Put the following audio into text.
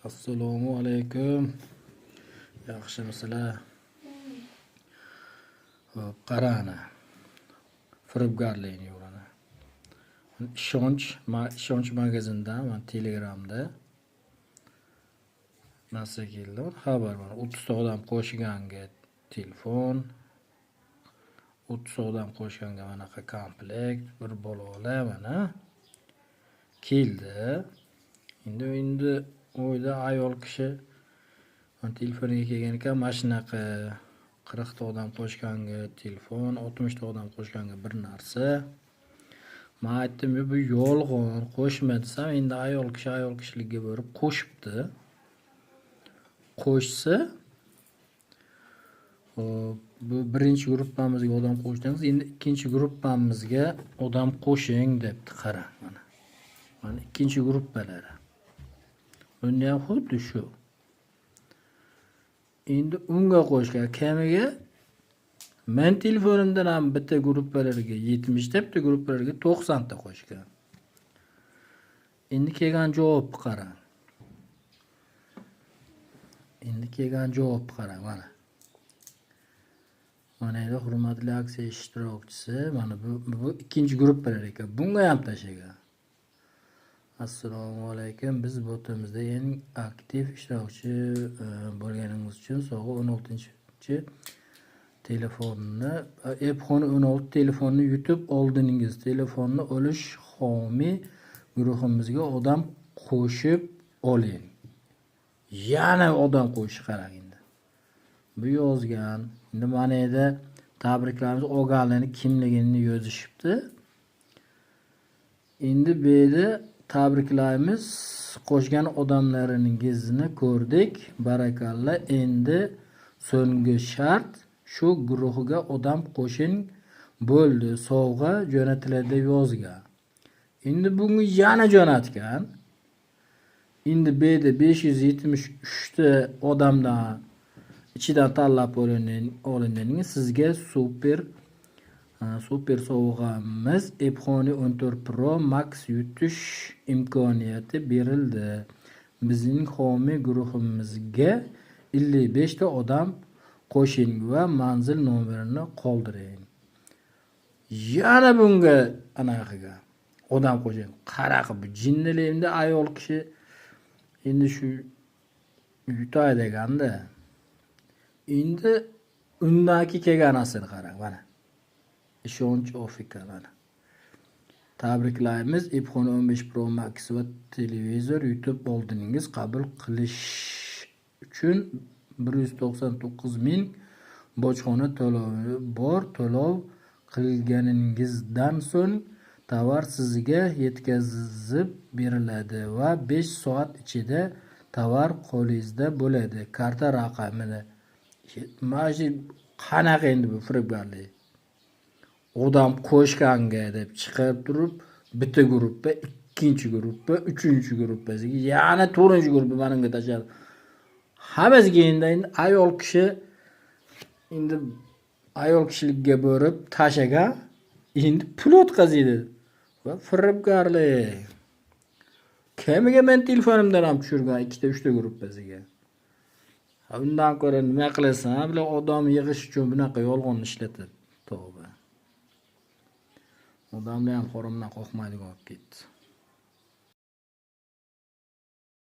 Assalomu alaykum. Yaxshimisizlar? Hop, qarana. Firibgarlikni yo'lini. Ishonch magazinda, men Telegramda narsa keldi. Xabar bor. 30 ta odam qo'shganga telefon, 30 odam qo'shganga manaqa komplekt, bir balolar mana keldi. Endi o'yda ayol kishi telefoniga kelgan ekan, mana shunaqa 40 ta odam qo'shganga telefon, 60 ta odam qo'shganga bir narsa. Men aytdim, bu yolg'on, qo'shma desam, endi ayol kishilikka borib qo'shibdi. Qo'shsa, bu birinchi gruppamizga odam qo'shdingiz, endi ikkinchi gruppamizga odam qo'shing debdi, qarang mana. Mana ikkinchi gruppalari. Bunda ham xuddi shu. Endi unga qo'shgan kamiga men telefonimdan ham bitta gruppalarga 70 ta, bitta gruppalarga 90 ta qo'shgan. Endi kelgan javobni qarang. Mana. Mana edi hurmatli aksiya ishtirokchisi, mana bu ikkinchi gruppalar ekan. Bunga ham tashagan. Assalomu alaykum. Biz botimizda eng aktiv ishtirokchi bo'lganingiz uchun sog'a 16-chi telefonni, iPhone 16 telefonni yutib oldingiz. Telefonni olish homiy guruhimizga odam qo'shib oling. Yana odam qo'shish qarang endi. Bu yozgan. Endi mana edi tabriklarimiz olganlarning kimligini yozishibdi. Endi bu yerda tabriklaymiz, qo'shgan odamlaringizni ko'rdik. Barakalla. Endi so'nggi shart shu guruhga odam qo'shing bo'ldi. Sovg'a jo'natiladi yozgan. Endi bunga yana jo'natgan. Endi bu yerda 573 ta odamdan ichidan tanlab olingan sizga super sovg'amiz iPhone 14 Pro Max yutish imkoniyati berildi. Bizning homiy guruhimizga 55 ta odam qo'shing va manzil nomerini qoldiring. Yana bunga anaqa odam qo'shing. Qaraqa bu jinnilikda ayol kishi endi shu yutay deganda. Endi undagi kelganasini qarang mana. Ishonch ofika mana. Tabriklaymiz, iPhone 15 Pro Max va televizor yutib oldingiz. Qabul qilish uchun 199 ming bojxona to'lovi bor. To'lov qilganingizdan so'ng tovar sizga yetkazib beriladi va 5 soat ichida tovar qo'lingizda bo'ladi. Karta raqamini mana shu qanaqa endi bu firibgarlik. Odam qo'shganga deb chiqib turib, bitta gruppa, ikkinchi gruppa, uchinchi gruppasiga, yana to'rtinchi gruppa menga tashlar. Hammasiga endi ayol kishilikka borib tashagan, endi pul o'tkazadi. Va firibgarlik. Kamiga men telefonimdan ham tushirgan 2 ta 3 ta gruppasiga. Undan ko'ra nima qilasan? Bular odam yig'ish uchun bunaqa yolg'on ishlatadi. Tavba. Odamlar ham qo'rimdan qo'rqmaydigan bo'lib ketdi.